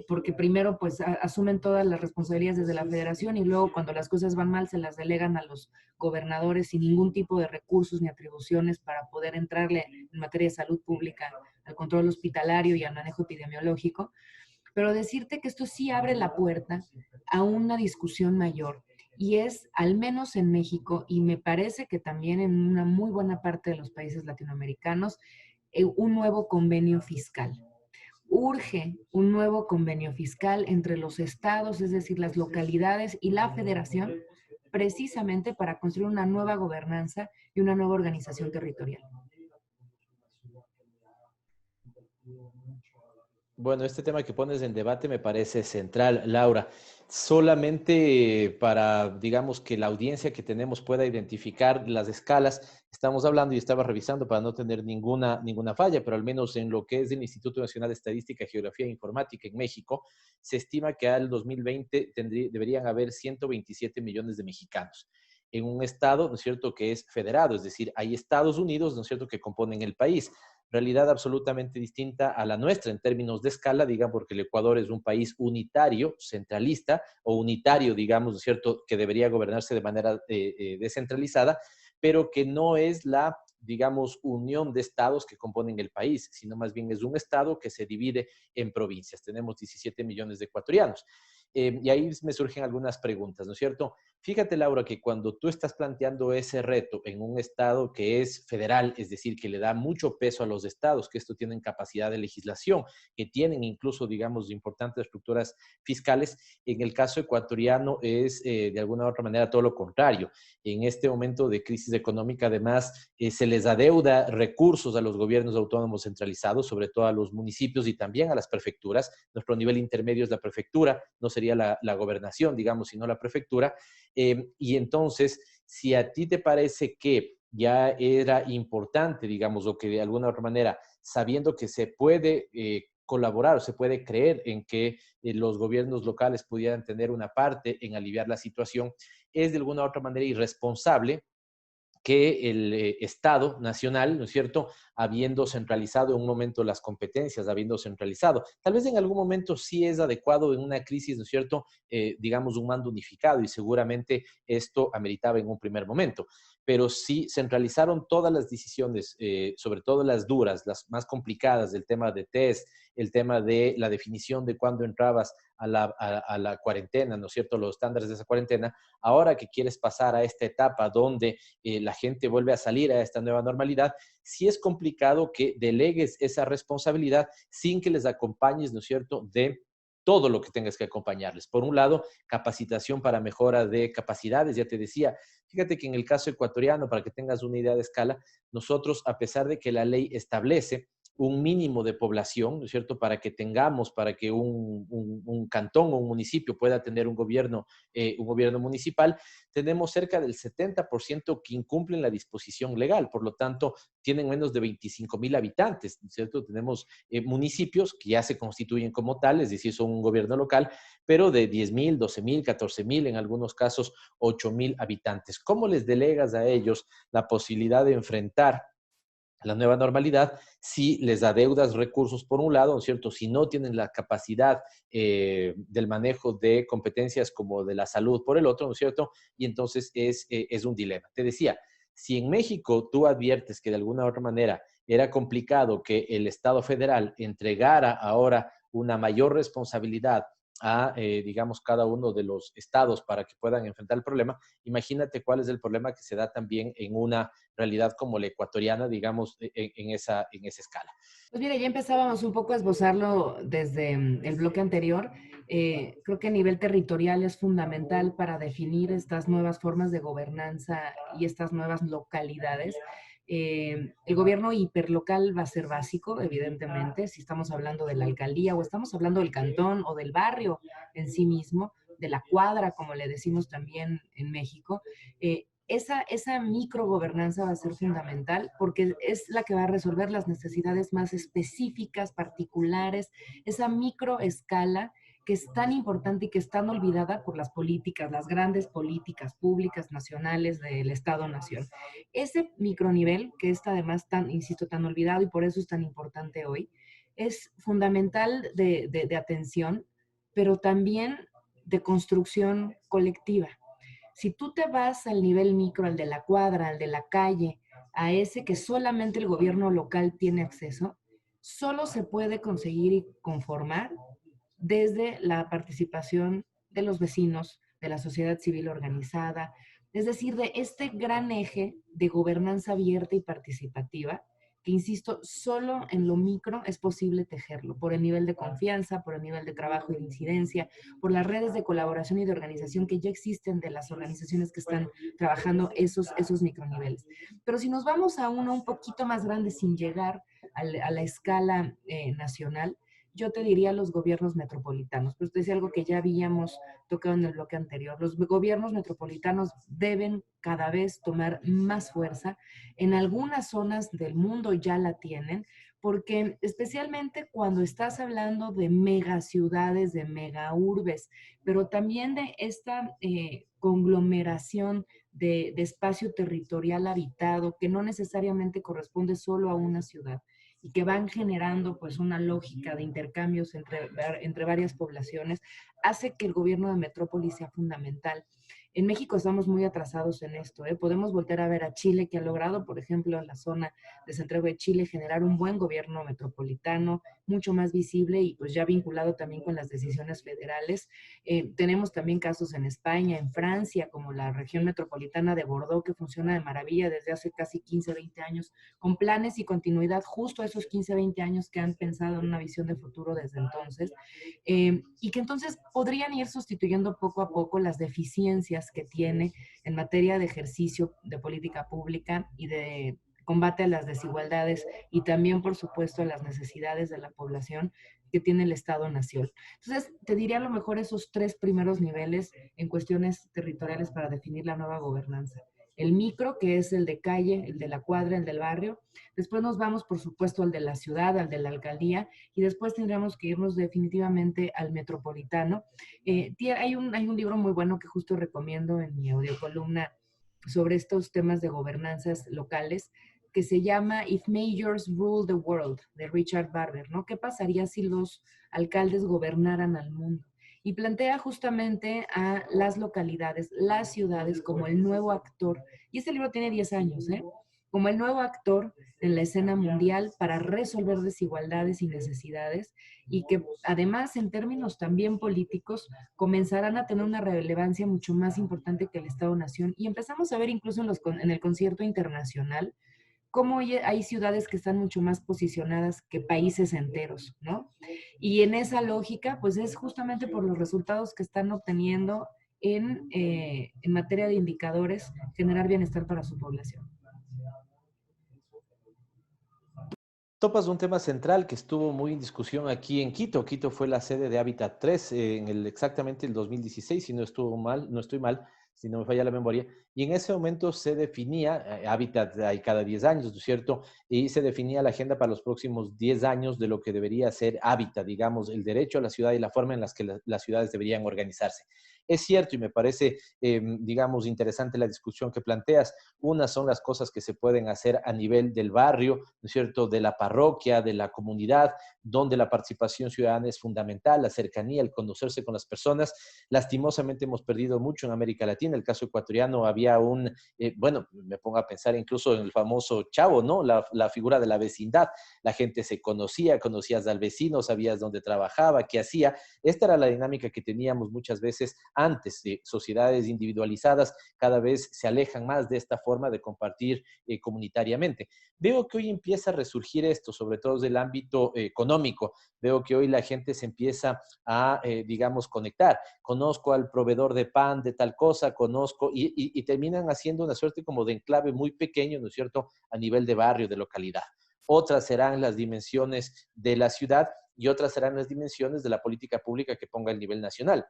porque primero pues asumen todas las responsabilidades desde la federación y luego cuando las cosas van mal se las delegan a los gobernadores sin ningún tipo de recursos ni atribuciones para poder entrarle en materia de salud pública, al control hospitalario y al manejo epidemiológico. Pero decirte que esto sí abre la puerta a una discusión mayor, y es, al menos en México, y me parece que también en una muy buena parte de los países latinoamericanos, un nuevo convenio fiscal. Urge un nuevo convenio fiscal entre los estados, es decir, las localidades y la federación, precisamente para construir una nueva gobernanza y una nueva organización territorial. Bueno, este tema que pones en debate me parece central, Laura. Solamente para, digamos, que la audiencia que tenemos pueda identificar las escalas, estamos hablando y estaba revisando para no tener ninguna falla, pero al menos en lo que es el Instituto Nacional de Estadística, Geografía e Informática en México, se estima que al 2020 deberían haber 127 millones de mexicanos en un estado, ¿no es cierto?, que es federado, es decir, hay Estados Unidos, ¿no es cierto?, que componen el país. Realidad absolutamente distinta a la nuestra en términos de escala, digamos, porque el Ecuador es un país unitario, centralista, o unitario, digamos, ¿no es cierto?, que debería gobernarse de manera descentralizada, pero que no es la, digamos, unión de estados que componen el país, sino más bien es un estado que se divide en provincias. Tenemos 17 millones de ecuatorianos. Y ahí me surgen algunas preguntas, ¿no es cierto? Fíjate, Laura, que cuando tú estás planteando ese reto en un estado que es federal, es decir, que le da mucho peso a los estados, que esto tienen capacidad de legislación, que tienen incluso, digamos, importantes estructuras fiscales, en el caso ecuatoriano es de alguna u otra manera todo lo contrario. En este momento de crisis económica, además, se les adeuda recursos a los gobiernos autónomos centralizados, sobre todo a los municipios y también a las prefecturas. Nuestro nivel intermedio es la prefectura, no sería la gobernación, digamos, sino la prefectura. Y entonces, si a ti te parece que ya era importante, digamos, o que de alguna otra manera, sabiendo que se puede colaborar o se puede creer en que los gobiernos locales pudieran tener una parte en aliviar la situación, es de alguna u otra manera irresponsable que el Estado nacional, ¿no es cierto?, habiendo centralizado en un momento las competencias, habiendo centralizado, tal vez en algún momento sí es adecuado en una crisis, ¿no es cierto?, digamos un mando unificado y seguramente esto ameritaba en un primer momento, pero sí centralizaron todas las decisiones, sobre todo las duras, las más complicadas, del tema de test, el tema de la definición de cuándo entrabas a la cuarentena, ¿no es cierto?, los estándares de esa cuarentena. Ahora que quieres pasar a esta etapa donde la gente vuelve a salir a esta nueva normalidad, sí es complicado que delegues esa responsabilidad sin que les acompañes, ¿no es cierto?, de todo lo que tengas que acompañarles. Por un lado, capacitación para mejora de capacidades, ya te decía, fíjate que en el caso ecuatoriano, para que tengas una idea de escala, nosotros, a pesar de que la ley establece un mínimo de población, ¿no es cierto?, para que tengamos, para que un cantón o un municipio pueda tener un gobierno municipal, tenemos cerca del 70% que incumplen la disposición legal, por lo tanto, tienen menos de 25,000 habitantes, ¿no es cierto? Tenemos municipios que ya se constituyen como tal, es decir, son un gobierno local, pero de 10,000, 12,000, 14,000, en algunos casos 8,000 habitantes. ¿Cómo les delegas a ellos la posibilidad de enfrentar la nueva normalidad si les adeudas recursos por un lado, ¿no es cierto? Si no tienen la capacidad del manejo de competencias como de la salud por el otro, ¿no es cierto? Y entonces es un dilema. Te decía, si en México tú adviertes que de alguna u otra manera era complicado que el Estado federal entregara ahora una mayor responsabilidad a, digamos, cada uno de los estados para que puedan enfrentar el problema, imagínate cuál es el problema que se da también en una realidad como la ecuatoriana, digamos, en esa escala. Pues mira, ya empezábamos un poco a esbozarlo desde el bloque anterior. Creo que a nivel territorial es fundamental para definir estas nuevas formas de gobernanza y estas nuevas localidades. El gobierno hiperlocal va a ser básico, evidentemente, si estamos hablando de la alcaldía o estamos hablando del cantón o del barrio en sí mismo, de la cuadra, como le decimos también en México. Esa microgobernanza va a ser fundamental porque es la que va a resolver las necesidades más específicas, particulares, esa microescala que es tan importante y que es tan olvidada por las políticas, las grandes políticas públicas nacionales del Estado-Nación. Ese micronivel, que está además tan, insisto, tan olvidado y por eso es tan importante hoy, es fundamental de atención, pero también de construcción colectiva. Si tú te vas al nivel micro, al de la cuadra, al de la calle, a ese que solamente el gobierno local tiene acceso, solo se puede conseguir y conformar desde la participación de los vecinos, de la sociedad civil organizada, es decir, de este gran eje de gobernanza abierta y participativa, que insisto, solo en lo micro es posible tejerlo, por el nivel de confianza, por el nivel de trabajo y de incidencia, por las redes de colaboración y de organización que ya existen de las organizaciones que están trabajando esos microniveles. Pero si nos vamos a uno un poquito más grande sin llegar a la escala nacional, yo te diría los gobiernos metropolitanos, pero esto es algo que ya habíamos tocado en el bloque anterior. Los gobiernos metropolitanos deben cada vez tomar más fuerza. En algunas zonas del mundo ya la tienen, porque especialmente cuando estás hablando de megaciudades, de megaurbes, pero también de esta conglomeración de espacio territorial habitado que no necesariamente corresponde solo a una ciudad y que van generando pues una lógica de intercambios entre varias poblaciones, hace que el gobierno de metrópoli sea fundamental. En México estamos muy atrasados en esto, ¿eh? Podemos volver a ver a Chile, que ha logrado, por ejemplo, en la zona de Santiago de Chile, generar un buen gobierno metropolitano, mucho más visible y pues ya vinculado también con las decisiones federales. Tenemos también casos en España, en Francia, como la región metropolitana de Bordeaux, que funciona de maravilla desde hace casi 15, 20 años, con planes y continuidad justo esos 15, 20 años que han pensado en una visión de futuro desde entonces, y que entonces podrían ir sustituyendo poco a poco las deficiencias que tiene en materia de ejercicio de política pública y de combate a las desigualdades y también, por supuesto, a las necesidades de la población que tiene el Estado-Nación. Entonces, te diría a lo mejor esos tres primeros niveles en cuestiones territoriales para definir la nueva gobernanza. el micro, que es el de calle, el de la cuadra, el del barrio. Después nos vamos, por supuesto, al de la ciudad, al de la alcaldía, y después tendríamos que irnos definitivamente al metropolitano. Hay un libro muy bueno que justo recomiendo en mi audiocolumna sobre estos temas de gobernanzas locales, que se llama If Mayors Rule the World, de Richard Barber, ¿no? ¿Qué pasaría si los alcaldes gobernaran al mundo? Y plantea justamente a las localidades, las ciudades, como el nuevo actor. Y este libro tiene 10 años, ¿eh? Como el nuevo actor en la escena mundial para resolver desigualdades y necesidades, y que además, en términos también políticos, comenzarán a tener una relevancia mucho más importante que el Estado-Nación. Y empezamos a ver incluso en el concierto internacional cómo hay ciudades que están mucho más posicionadas que países enteros, ¿no? Y en esa lógica, pues es justamente por los resultados que están obteniendo en materia de indicadores, generar bienestar para su población. Topas un tema central que estuvo muy en discusión aquí en Quito. Quito fue la sede de Hábitat 3 exactamente el 2016, si no estoy mal, si no me falla la memoria. Y en ese momento se definía, Hábitat hay cada 10 años, ¿no es cierto? Y se definía la agenda para los próximos 10 años de lo que debería ser Hábitat, digamos, el derecho a la ciudad y la forma en las que las ciudades deberían organizarse. Es cierto y me parece, digamos, interesante la discusión que planteas. Unas son las cosas que se pueden hacer a nivel del barrio, ¿no es cierto?, de la parroquia, de la comunidad, donde la participación ciudadana es fundamental, la cercanía, el conocerse con las personas. Lastimosamente hemos perdido mucho en América Latina. El caso ecuatoriano había bueno, me pongo a pensar incluso en el famoso Chavo, ¿no? La figura de la vecindad. La gente se conocía, conocías al vecino, sabías dónde trabajaba, qué hacía. Esta era la dinámica que teníamos muchas veces antes. De sociedades individualizadas cada vez se alejan más de esta forma de compartir comunitariamente. Veo que hoy empieza a resurgir esto, sobre todo desde el ámbito económico. Veo que hoy la gente se empieza a, digamos, conectar. Conozco al proveedor de pan de tal cosa, conozco, y terminan haciendo una suerte como de enclave muy pequeño, ¿no es cierto?, a nivel de barrio, de localidad. Otras serán las dimensiones de la ciudad y otras serán las dimensiones de la política pública que ponga el nivel nacional.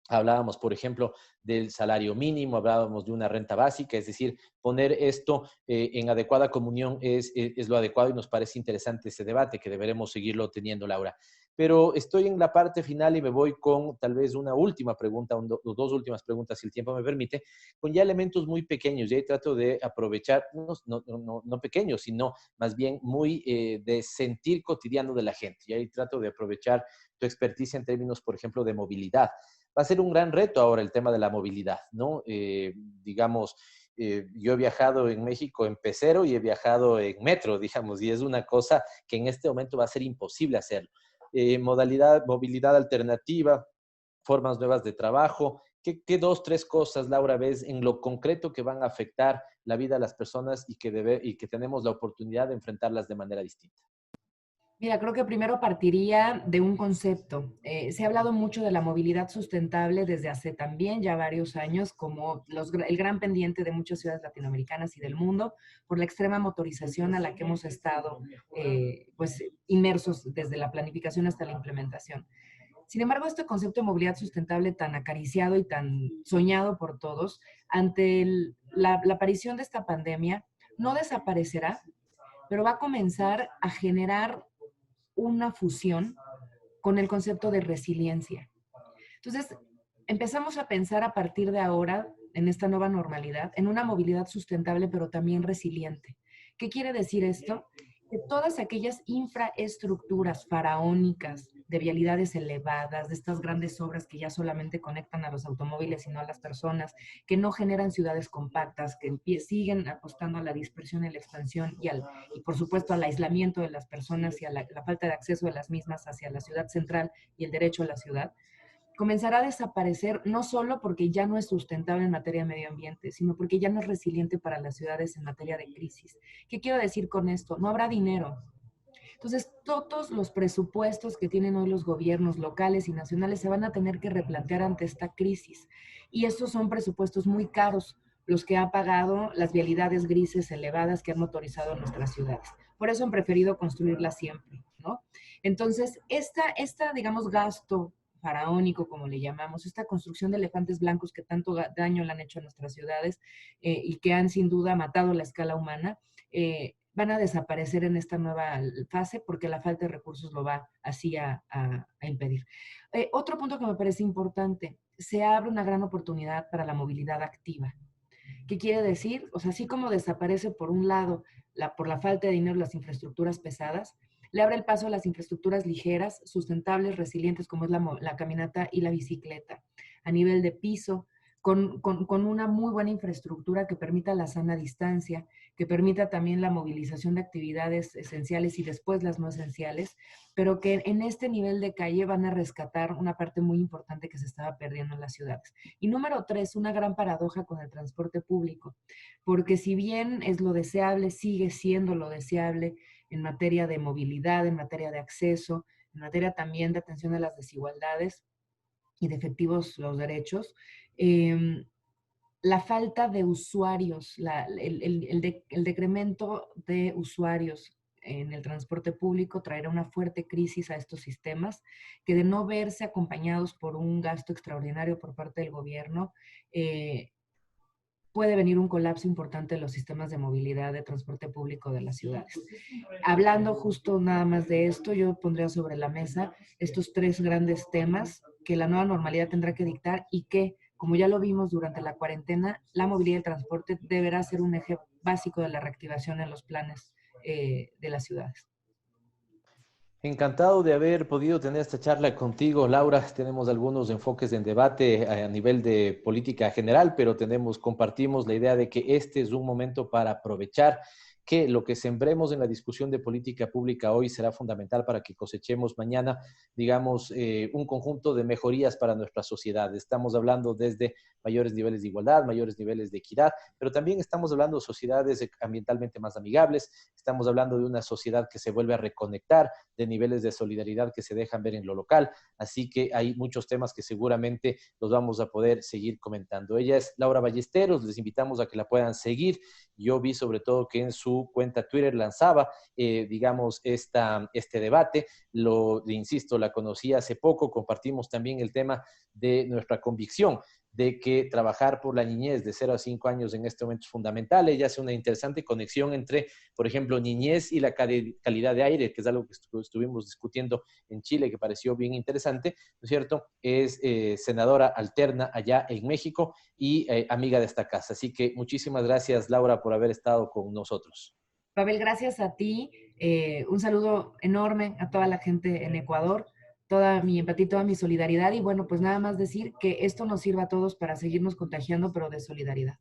Hablábamos, por ejemplo, del salario mínimo, hablábamos de una renta básica, es decir, poner esto en adecuada comunión es lo adecuado y nos parece interesante ese debate que deberemos seguirlo teniendo, Laura. Pero estoy en la parte final y me voy con tal vez una última pregunta, o dos últimas preguntas, si el tiempo me permite, con ya elementos muy pequeños. Y ahí trato de aprovechar, no pequeños, sino más bien muy de sentir cotidiano de la gente. Y ahí trato de aprovechar tu experticia en términos, por ejemplo, de movilidad. Va a ser un gran reto ahora el tema de la movilidad, ¿no? Digamos, yo he viajado en México en pecero y he viajado en metro, digamos, y es una cosa que en este momento va a ser imposible hacerlo. Movilidad alternativa, formas nuevas de trabajo. ¿Qué dos, tres cosas, Laura, ves en lo concreto que van a afectar la vida de las personas y que tenemos la oportunidad de enfrentarlas de manera distinta? Mira, creo que primero partiría de un concepto. Se ha hablado mucho de la movilidad sustentable desde hace también ya varios años, como el gran pendiente de muchas ciudades latinoamericanas y del mundo, por la extrema motorización a la que hemos estado pues, inmersos desde la planificación hasta la implementación. Sin embargo, este concepto de movilidad sustentable tan acariciado y tan soñado por todos, ante la aparición de esta pandemia, no desaparecerá, pero va a comenzar a generar una fusión con el concepto de resiliencia. Entonces, empezamos a pensar a partir de ahora, en esta nueva normalidad, en una movilidad sustentable, pero también resiliente. ¿Qué quiere decir esto? Que todas aquellas infraestructuras faraónicas de vialidades elevadas, de estas grandes obras que ya solamente conectan a los automóviles y no a las personas, que no generan ciudades compactas, que siguen apostando a la dispersión y la expansión y por supuesto al aislamiento de las personas y a la falta de acceso de las mismas hacia la ciudad central y el derecho a la ciudad, comenzará a desaparecer no solo porque ya no es sustentable en materia de medio ambiente, sino porque ya no es resiliente para las ciudades en materia de crisis. ¿Qué quiero decir con esto? No habrá dinero. Entonces, todos los presupuestos que tienen hoy los gobiernos locales y nacionales se van a tener que replantear ante esta crisis. Y estos son presupuestos muy caros, los que han pagado las vialidades grises elevadas que han motorizado nuestras ciudades. Por eso han preferido construirlas siempre, ¿no? Entonces, digamos, gasto faraónico, como le llamamos, esta construcción de elefantes blancos que tanto daño le han hecho a nuestras ciudades y que han sin duda matado la escala humana, van a desaparecer en esta nueva fase porque la falta de recursos lo va así a impedir. Otro punto que me parece importante, se abre una gran oportunidad para la movilidad activa. ¿Qué quiere decir? O sea, así como desaparece por un lado por la falta de dinero las infraestructuras pesadas, le abre el paso a las infraestructuras ligeras, sustentables, resilientes, como es la caminata y la bicicleta, a nivel de piso, con una muy buena infraestructura que permita la sana distancia, que permita también la movilización de actividades esenciales y después las no esenciales, pero que en este nivel de calle van a rescatar una parte muy importante que se estaba perdiendo en las ciudades. Y número 3, una gran paradoja con el transporte público, porque si bien es lo deseable, sigue siendo lo deseable en materia de movilidad, en materia de acceso, en materia también de atención a las desigualdades y de efectivos los derechos, la falta de usuarios, el decremento de usuarios en el transporte público traerá una fuerte crisis a estos sistemas que, de no verse acompañados por un gasto extraordinario por parte del gobierno, puede venir un colapso importante en los sistemas de movilidad de transporte público de las ciudades. Hablando justo nada más de esto, yo pondría sobre la mesa estos 3 grandes temas que la nueva normalidad tendrá que dictar y que, como ya lo vimos durante la cuarentena, la movilidad y el transporte deberá ser un eje básico de la reactivación en los planes de las ciudades. Encantado de haber podido tener esta charla contigo, Laura. Tenemos algunos enfoques en debate a nivel de política general, pero compartimos la idea de que este es un momento para aprovechar que lo que sembremos en la discusión de política pública hoy será fundamental para que cosechemos mañana, digamos, un conjunto de mejorías para nuestra sociedad. Estamos hablando desde mayores niveles de igualdad, mayores niveles de equidad, pero también estamos hablando de sociedades ambientalmente más amigables, estamos hablando de una sociedad que se vuelve a reconectar, de niveles de solidaridad que se dejan ver en lo local, así que hay muchos temas que seguramente los vamos a poder seguir comentando. Ella es Laura Ballesteros, les invitamos a que la puedan seguir. Yo vi sobre todo que en su cuenta Twitter lanzaba, digamos, este debate. Insisto, la conocí hace poco, compartimos también el tema de nuestra convicción de que trabajar por la niñez de 0 a 5 años en este momento es fundamental. Ella hace una interesante conexión entre, por ejemplo, niñez y la calidad de aire, que es algo que estuvimos discutiendo en Chile, que pareció bien interesante, ¿no es cierto? Es senadora alterna allá en México y amiga de esta casa. Así que muchísimas gracias, Laura, por haber estado con nosotros. Pavel, gracias a ti. Un saludo enorme a toda la gente en Ecuador. Toda mi empatía, toda mi solidaridad y bueno, pues nada más decir que esto nos sirva a todos para seguirnos contagiando, pero de solidaridad.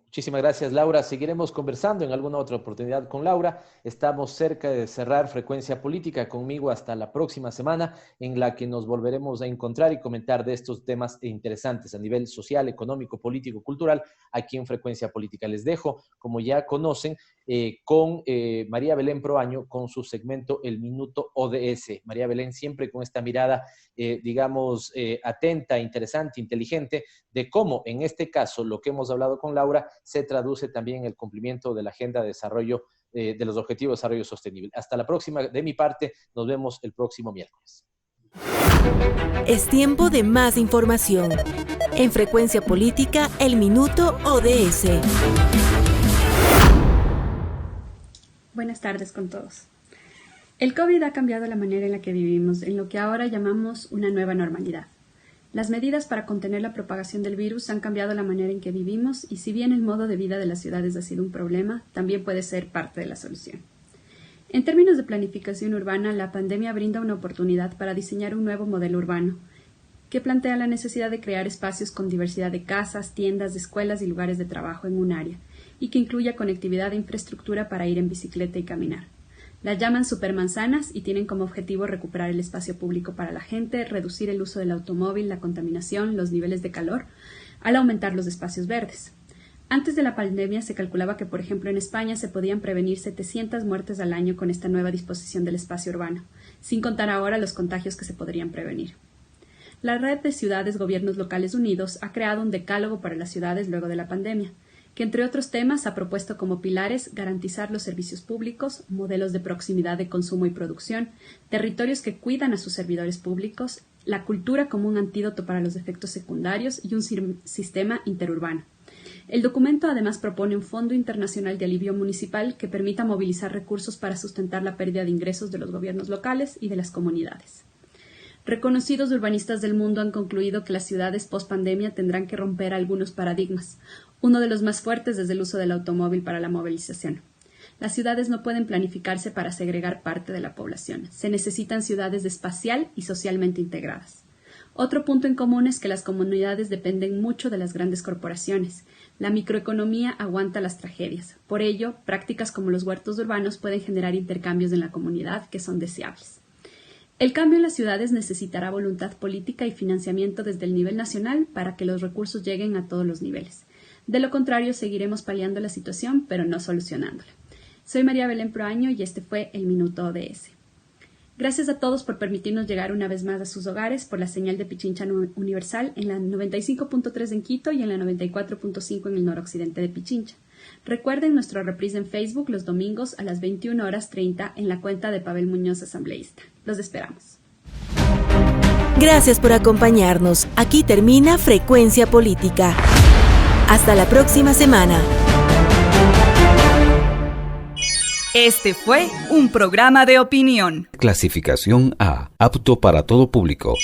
Muchísimas gracias, Laura. Seguiremos conversando en alguna otra oportunidad con Laura. Estamos cerca de cerrar Frecuencia Política conmigo hasta la próxima semana, en la que nos volveremos a encontrar y comentar de estos temas interesantes a nivel social, económico, político, cultural, aquí en Frecuencia Política. Les dejo, como ya conocen, con María Belén Proaño, con su segmento El Minuto ODS. María Belén siempre con esta mirada, digamos, atenta, interesante, inteligente, de cómo, en este caso, lo que hemos hablado con Laura, se traduce también en el cumplimiento de la Agenda de Desarrollo, de los Objetivos de Desarrollo Sostenible. Hasta la próxima. De mi parte, nos vemos el próximo miércoles. Es tiempo de más información. En Frecuencia Política, El Minuto ODS. Buenas tardes con todos. El COVID ha cambiado la manera en la que vivimos, en lo que ahora llamamos una nueva normalidad. Las medidas para contener la propagación del virus han cambiado la manera en que vivimos y si bien el modo de vida de las ciudades ha sido un problema, también puede ser parte de la solución. En términos de planificación urbana, la pandemia brinda una oportunidad para diseñar un nuevo modelo urbano que plantea la necesidad de crear espacios con diversidad de casas, tiendas, escuelas y lugares de trabajo en un área y que incluya conectividad e infraestructura para ir en bicicleta y caminar. Las llaman supermanzanas y tienen como objetivo recuperar el espacio público para la gente, reducir el uso del automóvil, la contaminación, los niveles de calor, al aumentar los espacios verdes. Antes de la pandemia se calculaba que, por ejemplo, en España se podían prevenir 700 muertes al año con esta nueva disposición del espacio urbano, sin contar ahora los contagios que se podrían prevenir. La Red de Ciudades Gobiernos Locales Unidos ha creado un decálogo para las ciudades luego de la pandemia, que entre otros temas ha propuesto como pilares garantizar los servicios públicos, modelos de proximidad de consumo y producción, territorios que cuidan a sus servidores públicos la cultura como un antídoto para los efectos secundarios y un sistema interurbano. El documento además propone un fondo internacional de alivio municipal que permita movilizar recursos para sustentar la pérdida de ingresos de los gobiernos locales y de las comunidades. Reconocidos urbanistas del mundo han concluido que las ciudades post-pandemia tendrán que romper algunos paradigmas. Uno de los más fuertes es el uso del automóvil para la movilización. Las ciudades no pueden planificarse para segregar parte de la población. Se necesitan ciudades espacial y socialmente integradas. Otro punto en común es que las comunidades dependen mucho de las grandes corporaciones. La microeconomía aguanta las tragedias. Por ello, prácticas como los huertos urbanos pueden generar intercambios en la comunidad que son deseables. El cambio en las ciudades necesitará voluntad política y financiamiento desde el nivel nacional para que los recursos lleguen a todos los niveles. De lo contrario, seguiremos paliando la situación, pero no solucionándola. Soy María Belén Proaño y este fue el Minuto ODS. Gracias a todos por permitirnos llegar una vez más a sus hogares por la señal de Pichincha Universal en la 95.3 en Quito y en la 94.5 en el noroccidente de Pichincha. Recuerden nuestro reprise en Facebook los domingos a las 21:30 en la cuenta de Pavel Muñoz Asambleísta. Los esperamos. Gracias por acompañarnos. Aquí termina Frecuencia Política. Hasta la próxima semana. Este fue un programa de opinión. Clasificación A, apto para todo público.